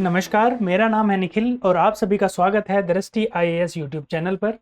नमस्कार, मेरा नाम है निखिल और आप सभी का स्वागत है दृष्टि आईएएस यूट्यूब चैनल पर।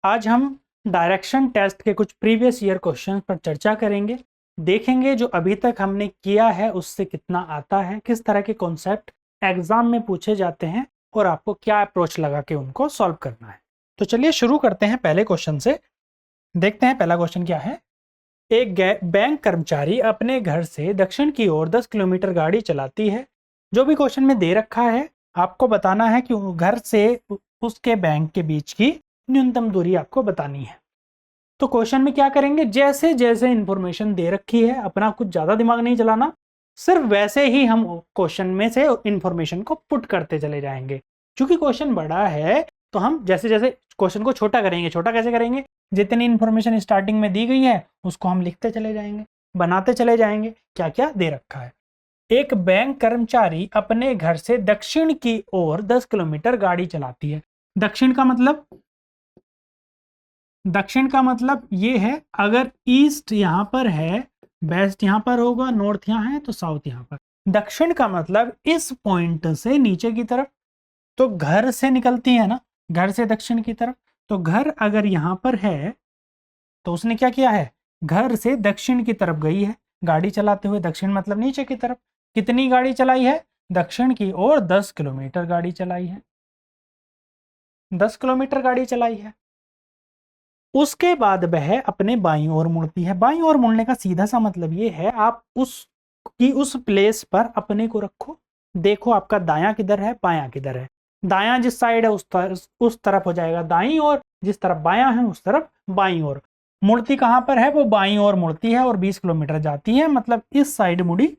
आज हम डायरेक्शन टेस्ट के कुछ प्रीवियस ईयर क्वेश्चन पर चर्चा करेंगे। देखेंगे जो अभी तक हमने किया है उससे कितना आता है, किस तरह के कॉन्सेप्ट एग्जाम में पूछे जाते हैं और आपको क्या अप्रोच लगा के उनको सॉल्व करना है। तो चलिए शुरू करते हैं पहले क्वेश्चन से। देखते हैं पहला क्वेश्चन क्या है। एक बैंक कर्मचारी अपने घर से दक्षिण की ओर 10 किलोमीटर गाड़ी चलाती है। जो भी क्वेश्चन में दे रखा है आपको बताना है कि घर से उसके बैंक के बीच की न्यूनतम दूरी आपको बतानी है। तो क्वेश्चन में क्या करेंगे, जैसे जैसे इंफॉर्मेशन दे रखी है अपना कुछ ज़्यादा दिमाग नहीं चलाना, सिर्फ वैसे ही हम क्वेश्चन में से इंफॉर्मेशन को पुट करते चले जाएंगे। क्योंकि क्वेश्चन बड़ा है तो हम जैसे जैसे क्वेश्चन को छोटा करेंगे। छोटा कैसे करेंगे, जितनी इंफॉर्मेशन स्टार्टिंग में दी गई है उसको हम लिखते चले जाएंगे, बनाते चले जाएंगे क्या क्या दे रखा है। एक बैंक कर्मचारी अपने घर से दक्षिण की ओर 10 किलोमीटर गाड़ी चलाती है। दक्षिण का मतलब ये है, अगर ईस्ट यहां पर है, वेस्ट यहां पर होगा, नॉर्थ यहां है तो साउथ यहां पर। दक्षिण का मतलब इस पॉइंट से नीचे की तरफ। तो घर से निकलती है ना, घर से दक्षिण की तरफ। तो घर अगर यहां पर है तो उसने क्या किया है, घर से दक्षिण की तरफ गई है गाड़ी चलाते हुए। दक्षिण मतलब नीचे की तरफ। कितनी गाड़ी चलाई है, दक्षिण की ओर 10 किलोमीटर गाड़ी चलाई है। 10 किलोमीटर गाड़ी चलाई है। उसके बाद वह अपने बाईं ओर मुड़ती है। बाईं ओर मुड़ने का सीधा सा मतलब ये है, आप उस प्लेस पर अपने को रखो। देखो आपका दायां किधर है, बायां किधर है। दायां जिस साइड है उस तरफ हो जाएगा दाईं ओर, जिस तरफ बायां है उस तरफ बाईं ओर। मुड़ती कहां पर है, वो बाईं ओर मुड़ती है और 20 किलोमीटर जाती है। मतलब इस साइड मुड़ी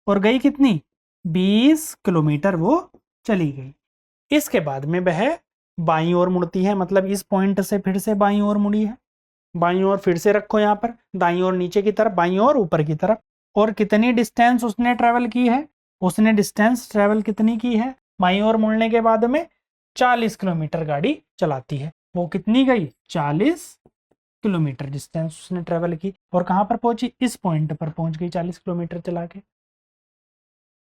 और गई कितनी, 20 किलोमीटर वो चली गई। इसके बाद में वह बाईं ओर मुड़ती है, मतलब इस पॉइंट से फिर से बाईं ओर मुड़ी है। बाईं ओर फिर से रखो यहाँ पर, दाईं ओर नीचे की तरफ, बाईं ओर ऊपर की तरफ। और कितनी डिस्टेंस उसने ट्रेवल की है, उसने डिस्टेंस ट्रेवल कितनी की है, बाईं ओर मुड़ने के बाद में 40 किलोमीटर गाड़ी चलाती है। वो कितनी गई, 40 किलोमीटर डिस्टेंस उसने ट्रेवल की। और कहां पर पहुंची, इस पॉइंट पर पहुंच गई 40 किलोमीटर चला के।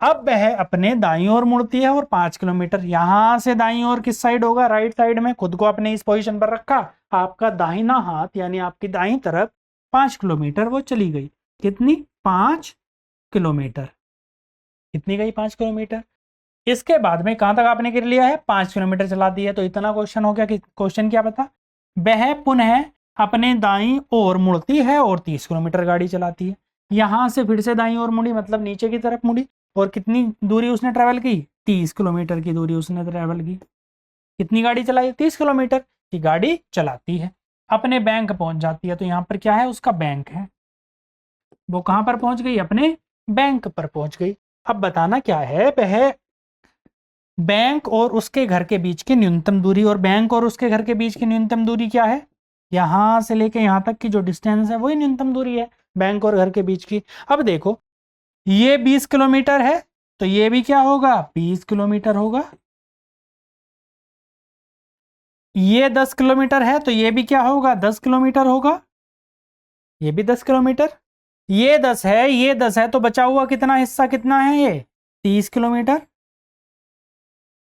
अब वह अपने दाईं ओर मुड़ती है और 5 किलोमीटर, यहां से दाईं ओर किस साइड होगा, राइट साइड में। खुद को अपने इस पोजीशन पर रखा, आपका दाहिना हाथ यानी आपकी दाईं तरफ 5 किलोमीटर वो चली गई। कितनी, 5 किलोमीटर। कितनी गई, 5 किलोमीटर। इसके बाद में कहां तक आपने कर लिया है, 5 किलोमीटर चला दी है। तो इतना क्वेश्चन हो गया कि क्वेश्चन क्या बता, वह पुनः अपने दाईं ओर मुड़ती है और 30 किलोमीटर गाड़ी चलाती है। यहां से फिर से दाईं ओर मुड़ी, मतलब नीचे की तरफ मुड़ी। और कितनी दूरी उसने ट्रेवल की, 30 किलोमीटर की दूरी उसने ट्रेवल की। कितनी गाड़ी चलाई, 30 किलोमीटर की गाड़ी चलाती है। अपने बैंक पहुंच जाती है। तो यहाँ पर क्या है, उसका बैंक है। वो कहां पर पहुंच गई, अपने बैंक पर पहुंच गई। अब बताना क्या है, वह बैंक और उसके घर के बीच की न्यूनतम दूरी। और बैंक और उसके घर के बीच की न्यूनतम दूरी क्या है, यहां से लेके यहां तक की जो डिस्टेंस है वही न्यूनतम दूरी है बैंक और घर के बीच की। अब देखो ये 20 किलोमीटर है तो ये भी क्या होगा, 20 किलोमीटर होगा। ये 10 किलोमीटर है तो ये भी क्या होगा, 10 किलोमीटर होगा। ये भी 10 किलोमीटर। ये 10 है, ये 10 है, तो बचा हुआ कितना हिस्सा कितना है, ये 30 किलोमीटर।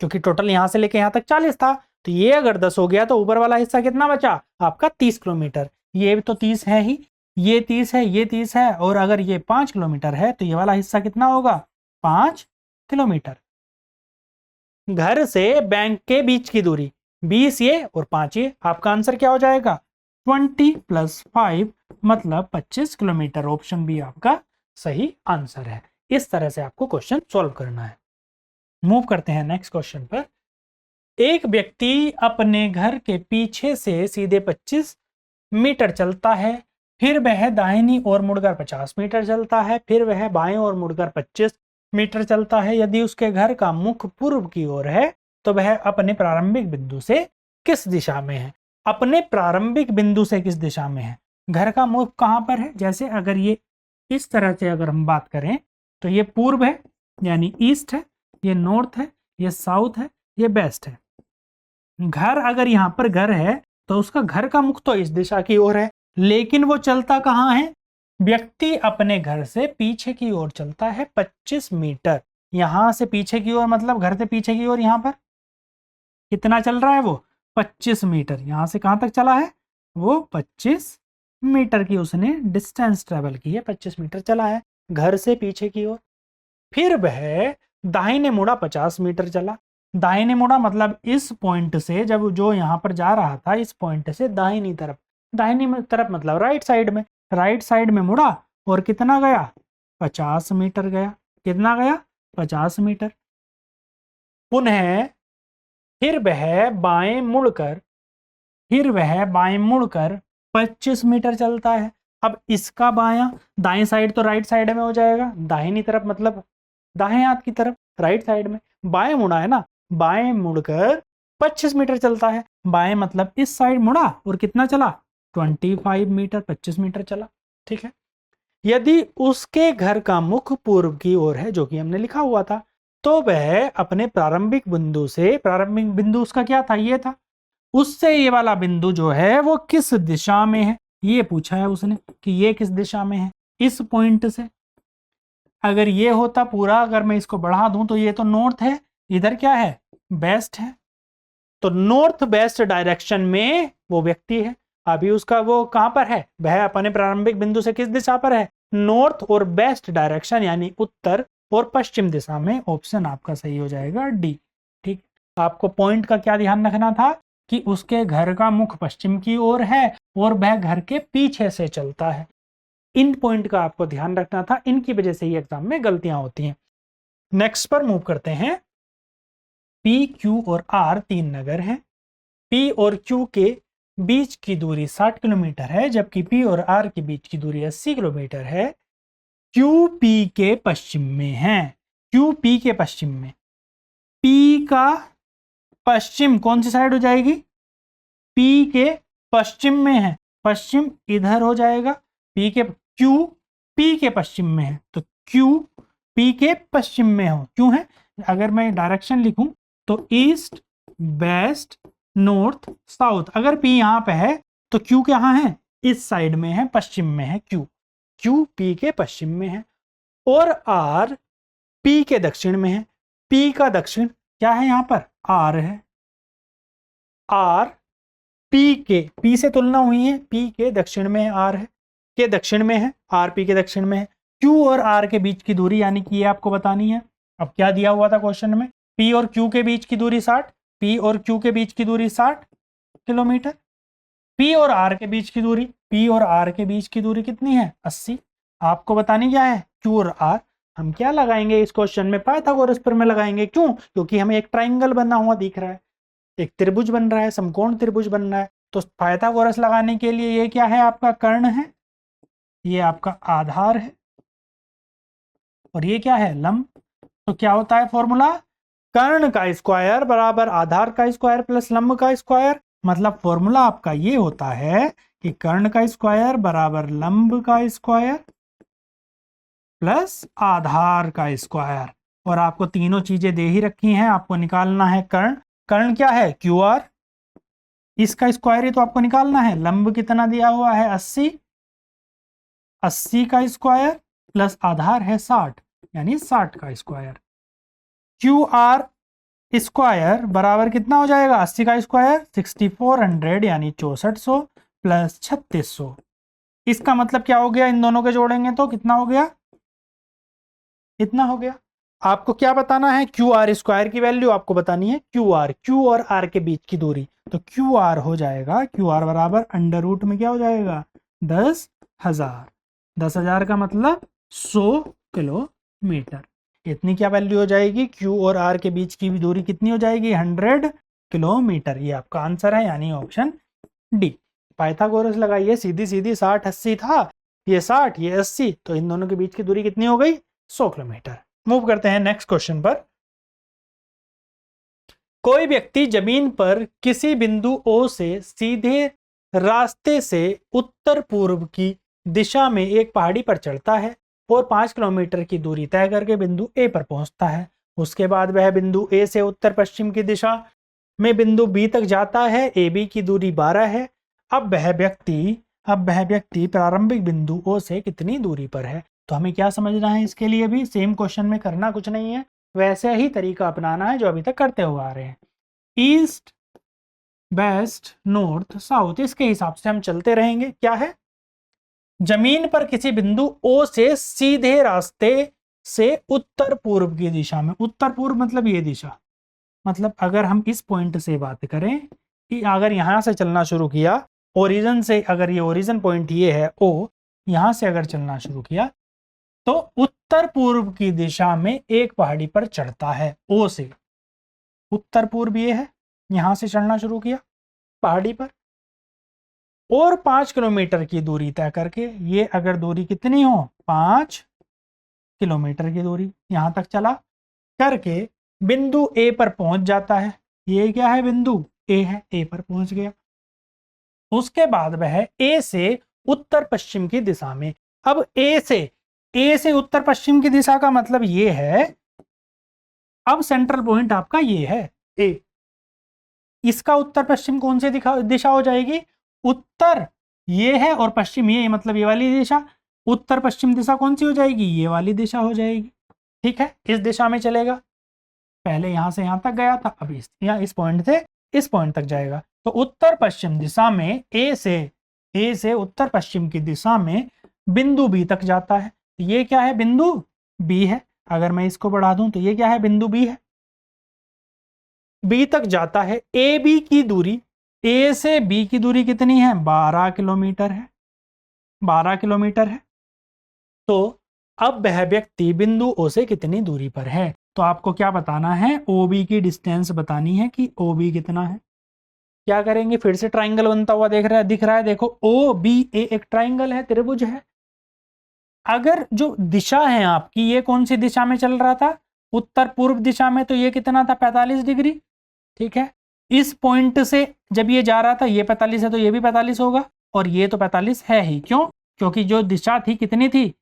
क्योंकि टोटल यहां से लेके यहां तक 40 था, तो ये अगर 10 हो गया तो ऊपर वाला हिस्सा कितना बचा, आपका 30 किलोमीटर। ये भी तो 30 है ही, ये 30 है, ये 30 है, और अगर ये 5 किलोमीटर है तो ये वाला हिस्सा कितना होगा, 5 किलोमीटर। घर से बैंक के बीच की दूरी 20 ये और 5 ये। आपका आंसर क्या हो जाएगा, 20 + 5 मतलब 25 किलोमीटर। ऑप्शन बी आपका सही आंसर है। इस तरह से आपको क्वेश्चन सॉल्व करना है। मूव करते हैं नेक्स्ट क्वेश्चन पर। एक व्यक्ति अपने घर के पीछे से सीधे 25 मीटर चलता है, फिर वह दाहिनी ओर मुड़कर 50 मीटर चलता है, फिर वह बाएं ओर मुड़कर 25 मीटर चलता है। यदि उसके घर का मुख पूर्व की ओर है तो वह अपने प्रारंभिक बिंदु से किस दिशा में है। अपने प्रारंभिक बिंदु से किस दिशा में है, घर का मुख कहां पर है। जैसे अगर ये इस तरह से अगर हम बात करें तो ये पूर्व है यानी ईस्ट है, ये नॉर्थ है, ये साउथ है, ये वेस्ट है। घर अगर यहां पर घर है तो उसका घर का मुख तो इस दिशा की ओर है, लेकिन वो चलता कहां है, व्यक्ति अपने घर से पीछे की ओर चलता है 25 मीटर। यहाँ से पीछे की ओर, मतलब घर से पीछे की ओर यहाँ पर कितना चल रहा है वो 25 मीटर। यहाँ से कहाँ तक चला है वो 25 मीटर की उसने डिस्टेंस ट्रेवल की है, 25 मीटर चला है घर से पीछे की ओर। फिर वह दाहिने मुड़ा 50 मीटर चला। दाहिने मुड़ा मतलब इस पॉइंट से, जब जो यहाँ पर जा रहा था इस पॉइंट से दाहिनी तरफ, दाहिनी तरफ मतलब राइट साइड में, राइट साइड में मुड़ा और कितना गया 50 मीटर गया। कितना गया 50 मीटर। पुनः फिर वह बाएं मुड़कर 25 मीटर चलता है। अब इसका बायां, दाएं साइड तो राइट साइड में हो जाएगा, दाहिनी तरफ मतलब दाएं हाथ की तरफ राइट साइड में, बाएं मुड़ा है ना, बाएं मुड़कर 25 मीटर चलता है। बाएं मतलब इस साइड मुड़ा और कितना चला 25 मीटर, 25 मीटर चला। ठीक है। यदि उसके घर का मुख पूर्व की ओर है, जो कि हमने लिखा हुआ था, तो वह अपने प्रारंभिक बिंदु से, प्रारंभिक बिंदु उसका क्या था ये था, उससे ये वाला बिंदु जो है वो किस दिशा में है, ये पूछा है उसने कि ये किस दिशा में है। इस पॉइंट से अगर ये होता पूरा, अगर मैं इसको बढ़ा दूं तो ये तो नॉर्थ है, इधर क्या है वेस्ट है, तो नॉर्थ वेस्ट डायरेक्शन में वो व्यक्ति है। अभी उसका वो कहां पर है, वह अपने प्रारंभिक बिंदु से किस दिशा पर है, नॉर्थ और वेस्ट डायरेक्शन यानी उत्तर और पश्चिम दिशा में। ऑप्शन आपका सही हो जाएगा डी। ठीक, आपको पॉइंट का क्या ध्यान रखना था कि उसके घर का मुख पश्चिम की ओर है और वह घर के पीछे से चलता है। इन पॉइंट का आपको ध्यान रखना था, इनकी वजह से ही एग्जाम में गलतियां होती हैं। नेक्स्ट पर मूव करते हैं। पी, क्यू और आर 3 नगर हैं। पी और क्यू के बीच की दूरी 60 किलोमीटर है, जबकि पी और आर के बीच की दूरी 80 किलोमीटर है। क्यू पी के पश्चिम में है। क्यू पी के पश्चिम में, पी का पश्चिम कौन सी साइड हो जाएगी, पी के पश्चिम में है, पश्चिम इधर हो जाएगा। पी के, क्यू पी के पश्चिम में है, तो क्यू पी के पश्चिम में हो, क्यों है, अगर मैं डायरेक्शन लिखूं तो ईस्ट वेस्ट नॉर्थ साउथ। अगर पी यहां पे है तो क्यू कहां है, इस साइड में है, पश्चिम में है क्यू, क्यू पी के पश्चिम में है। और आर पी के दक्षिण में है। पी का दक्षिण क्या है, यहां पर आर है। आर पी के, पी से तुलना हुई है, पी के दक्षिण में आर है, के दक्षिण में है, आर पी के दक्षिण में है। क्यू और आर के बीच की दूरी यानी कि ये आपको बतानी है। अब क्या दिया हुआ था क्वेश्चन में, पी और क्यू के बीच की दूरी 60, पी और क्यू के बीच की दूरी 60 किलोमीटर। पी और आर के बीच की दूरी, पी और आर के बीच की दूरी कितनी है 80। आपको बतानी क्या है क्यू और आर। हम क्या लगाएंगे इस क्वेश्चन में, पाइथागोरस प्रमेय लगाएंगे। क्यों, क्योंकि हमें एक ट्राइंगल बना हुआ दिख रहा है, एक त्रिभुज बन रहा है, समकोण त्रिभुज बन रहा है। तो पाइथागोरस लगाने के लिए ये क्या है, आपका कर्ण है, ये आपका आधार है, और ये क्या है लंब। तो क्या होता है फॉर्मूला, कर्ण का स्क्वायर बराबर आधार का स्क्वायर प्लस लंब का स्क्वायर। मतलब फॉर्मूला आपका ये होता है कि कर्ण का स्क्वायर बराबर लंब का स्क्वायर प्लस आधार का स्क्वायर। और आपको तीनों चीजें दे ही रखी हैं, आपको निकालना है कर्ण। कर्ण क्या है क्यू आर, इसका स्क्वायर ही तो आपको निकालना है। लंब कितना दिया हुआ है 80, 80 का स्क्वायर प्लस आधार है 60 यानी 60 का स्क्वायर। क्यू आर स्क्वायर बराबर कितना हो जाएगा, 80 का स्क्वायर 6400 यानी 6400 प्लस 3600। इसका मतलब क्या हो गया, इन दोनों के जोड़ेंगे तो कितना हो गया, इतना हो गया। आपको क्या बताना है, क्यू आर स्क्वायर की वैल्यू आपको बतानी है क्यू आर, क्यू और आर के बीच की दूरी। तो क्यू आर हो जाएगा, क्यू आर बराबर अंडर रूट में क्या हो जाएगा 10,000। 10,000 का मतलब 100 किलोमीटर। इतनी क्या वैल्यू हो जाएगी, क्यू और आर के बीच की दूरी कितनी हो जाएगी 100 किलोमीटर। ये आपका आंसर है यानी ऑप्शन डी। पाइथागोरस लगाइए, सीधी सीधी 60 80 था, ये 60 ये 80, तो इन दोनों के बीच की दूरी कितनी हो गई 100 किलोमीटर। मूव करते हैं नेक्स्ट क्वेश्चन पर। कोई व्यक्ति जमीन पर किसी बिंदु O से सीधे रास्ते से उत्तर पूर्व की दिशा में एक पहाड़ी पर चढ़ता है और 5 किलोमीटर की दूरी तय करके बिंदु A पर पहुंचता है। उसके बाद वह बिंदु A से उत्तर पश्चिम की दिशा में बिंदु B तक जाता है। AB की दूरी 12 है। अब वह व्यक्ति प्रारंभिक बिंदु O से कितनी दूरी पर है। तो हमें क्या समझना है, इसके लिए भी सेम क्वेश्चन में करना कुछ नहीं है, वैसे ही तरीका अपनाना है जो अभी तक करते हुए आ रहे हैं। ईस्ट, वेस्ट, नॉर्थ, साउथ, इसके हिसाब से हम चलते रहेंगे। क्या है? जमीन पर किसी बिंदु O से सीधे रास्ते से उत्तर पूर्व की दिशा में, उत्तर पूर्व मतलब ये दिशा, मतलब अगर हम इस पॉइंट से बात करें कि अगर यहां से चलना शुरू किया ओरिजिन से, अगर ये ओरिजिन पॉइंट ये है O, यहां से अगर चलना शुरू किया तो उत्तर पूर्व की दिशा में एक पहाड़ी पर चढ़ता है। O से उत्तर पूर्व ये है, यहां से चढ़ना शुरू किया पहाड़ी पर, और 5 किलोमीटर की दूरी तय करके, ये अगर दूरी कितनी हो 5 किलोमीटर की दूरी यहां तक चला करके बिंदु ए पर पहुंच जाता है। ये क्या है? बिंदु ए है, ए पर पहुंच गया। उसके बाद वह ए से उत्तर पश्चिम की दिशा में, अब ए से उत्तर पश्चिम की दिशा का मतलब ये है, अब सेंट्रल पॉइंट आपका ये है ए, इसका उत्तर पश्चिम कौन सी दिशा हो जाएगी? उत्तर ये है और पश्चिम ये, मतलब ये वाली दिशा, उत्तर पश्चिम दिशा कौन सी हो जाएगी? ये वाली दिशा हो जाएगी। ठीक है, इस दिशा में चलेगा। पहले यहां से यहां तक गया था, अब इस पॉइंट से इस पॉइंट तक जाएगा। तो उत्तर पश्चिम दिशा में ए से उत्तर पश्चिम की दिशा में बिंदु बी तक जाता है। ये क्या है? बिंदु बी है। अगर मैं इसको बढ़ा दूं तो ये क्या है? बिंदु बी है। बी तक जाता है। ए बी की दूरी, ए से बी की दूरी कितनी है? 12 किलोमीटर है, 12 किलोमीटर है। तो अब वह व्यक्ति बिंदु ओ से कितनी दूरी पर है? तो आपको क्या बताना है? ओ बी की डिस्टेंस बतानी है कि ओ बी कितना है। क्या करेंगे? फिर से ट्राइंगल बनता हुआ दिख रहा है, देखो ओ बी ए एक ट्राइंगल है, त्रिभुज है। अगर जो दिशा है आपकी, ये कौन सी दिशा में चल रहा था? उत्तर पूर्व दिशा में, तो ये कितना था? 45 डिग्री। ठीक है, इस पॉइंट से जब ये जा रहा था, ये 45 है तो ये भी 45 होगा, और ये तो 45 है ही। क्यों? क्योंकि जो दिशा थी कितनी थी?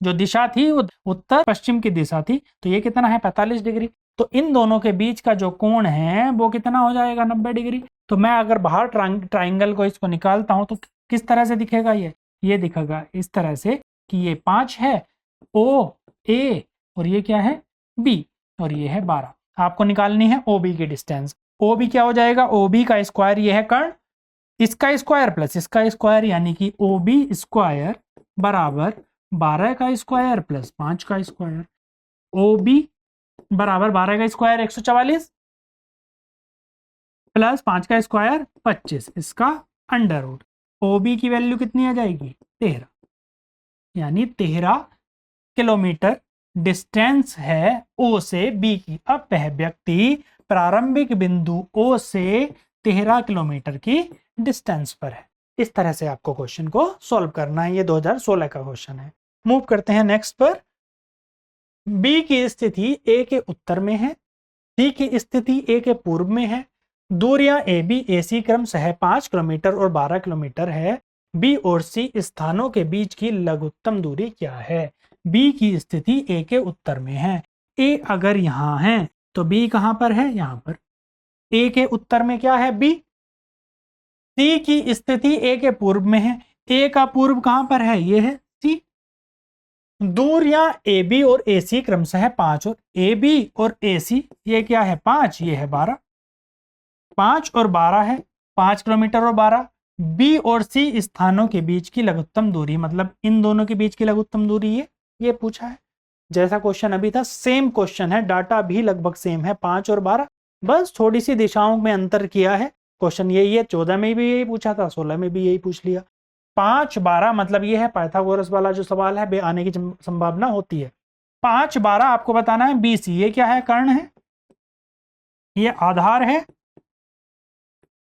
जो दिशा थी वो उत्तर पश्चिम की दिशा थी, तो ये कितना है? 45 डिग्री। तो इन दोनों के बीच का जो कोण है वो कितना हो जाएगा? 90 डिग्री। तो मैं अगर बाहर ट्राइंगल को इसको निकालता हूं तो किस तरह से दिखेगा? ये दिखेगा इस तरह से कि ये 5 है ओ ए, और ये क्या है? बी, और ये है 12। आपको निकालनी है ओ बी की डिस्टेंस। ओ बी क्या हो जाएगा? ओ बी का स्क्वायर, ये है कर्ण, इसका स्क्वायर प्लस इसका स्क्वायर, यानी कि ओ बी स्क्वायर बराबर 12 का स्क्वायर प्लस 5 का स्क्वायर। ओ बी बराबर 12 का स्क्वायर 144 प्लस 5 का स्क्वायर 25, इसका अंडर रूट। ओ बी की वैल्यू कितनी आ जाएगी? 13, यानी 13 किलोमीटर डिस्टेंस है ओ से बी की। अब वह व्यक्ति प्रारंभिक बिंदु ओ से 13 किलोमीटर की डिस्टेंस पर है। इस तरह से आपको क्वेश्चन को सॉल्व करना है। ये 2016 का क्वेश्चन है। मूव करते हैं नेक्स्ट पर। बी की स्थिति ए के उत्तर में है, सी की स्थिति ए के पूर्व में है। दूरियां ए बी ए सी क्रमशः 5 किलोमीटर और 12 किलोमीटर है। बी और सी स्थानों के बीच की लघुत्तम दूरी क्या है? बी की स्थिति ए के उत्तर में है। ए अगर यहाँ है तो बी कहाँ पर है? यहाँ पर। ए के उत्तर में क्या है? बी। सी की स्थिति ए के पूर्व में है। ए का पूर्व कहाँ पर है? ये है सी। दूरियां ए बी और ए सी क्रमशः 5, और ए बी और ए सी ये क्या है? 5, ये है 12। 5 और 12 है, 5 किलोमीटर और 12। बी और सी स्थानों के बीच की लघुत्तम दूरी, मतलब इन दोनों के बीच की लघुत्तम दूरी ये पूछा है। जैसा क्वेश्चन अभी था सेम क्वेश्चन है, डाटा भी लगभग सेम है, 5 और 12, बस थोड़ी सी दिशाओं में अंतर किया है। क्वेश्चन यही है, 14 में भी यही पूछा था, 16 में भी यही पूछ लिया। 5 12 मतलब ये है पाइथागोरस वाला जो सवाल है, बे आने की संभावना होती है। 5 12 आपको बताना है बी सी, ये क्या है? कर्ण है, ये आधार है,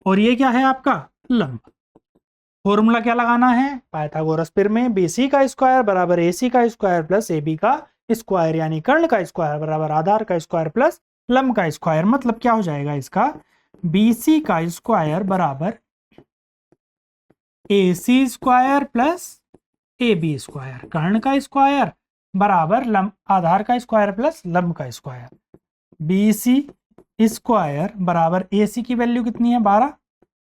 और ये क्या है आपका? लंब। फॉर्मूला क्या लगाना है? पाइथागोरस फिर में बी सी का स्क्वायर बराबर ए सी का स्क्वायर प्लस ए बी का स्क्वायर, यानी कर्ण का स्क्वायर बराबर आधार का स्क्वायर प्लस लंब का स्क्वायर। मतलब क्या हो जाएगा इसका? बी सी का स्क्वायर बराबर A C square plus A B square, कर्ण का स्क्वायर बराबर लंब आधार का स्क्वायर प्लस लंब का स्क्वायर। बी सी स्क्वायर बराबर ए सी की वैल्यू कितनी है? 12,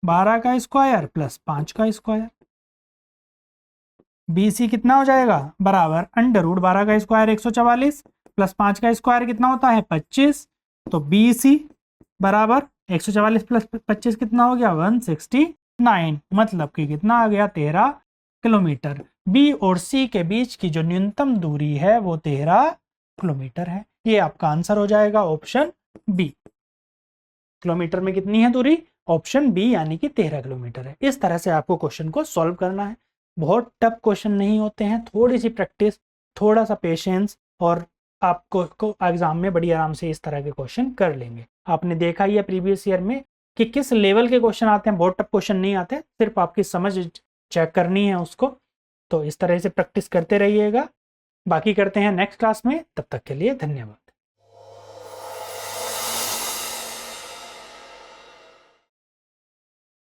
12 का स्क्वायर प्लस 5 का स्क्वायर। बी सी कितना हो जाएगा? बराबर अंडर रूट 12 का स्क्वायर 144 प्लस 5 का स्क्वायर कितना होता है 25, तो BC बराबर 144 प्लस 25 कितना हो गया 169, मतलब कि कितना आ गया 13 किलोमीटर। बी और सी के बीच की जो न्यूनतम दूरी है वो 13 किलोमीटर है। ये आपका आंसर हो जाएगा ऑप्शन बी। किलोमीटर में कितनी है दूरी, ऑप्शन बी यानी कि 13 किलोमीटर है। इस तरह से आपको क्वेश्चन को सॉल्व करना है। बहुत टफ क्वेश्चन नहीं होते हैं, थोड़ी सी प्रैक्टिस, थोड़ा सा पेशेंस और आपको एग्जाम में बड़ी आराम से इस तरह के क्वेश्चन कर लेंगे। आपने देखा ही है प्रीवियस ईयर में कि किस लेवल के क्वेश्चन आते हैं, बहुत टफ क्वेश्चन नहीं आते, सिर्फ आपकी समझ चेक करनी है उसको। तो इस तरह से प्रैक्टिस करते रहिएगा। बाकी करते हैं नेक्स्ट क्लास में, तब तक के लिए धन्यवाद।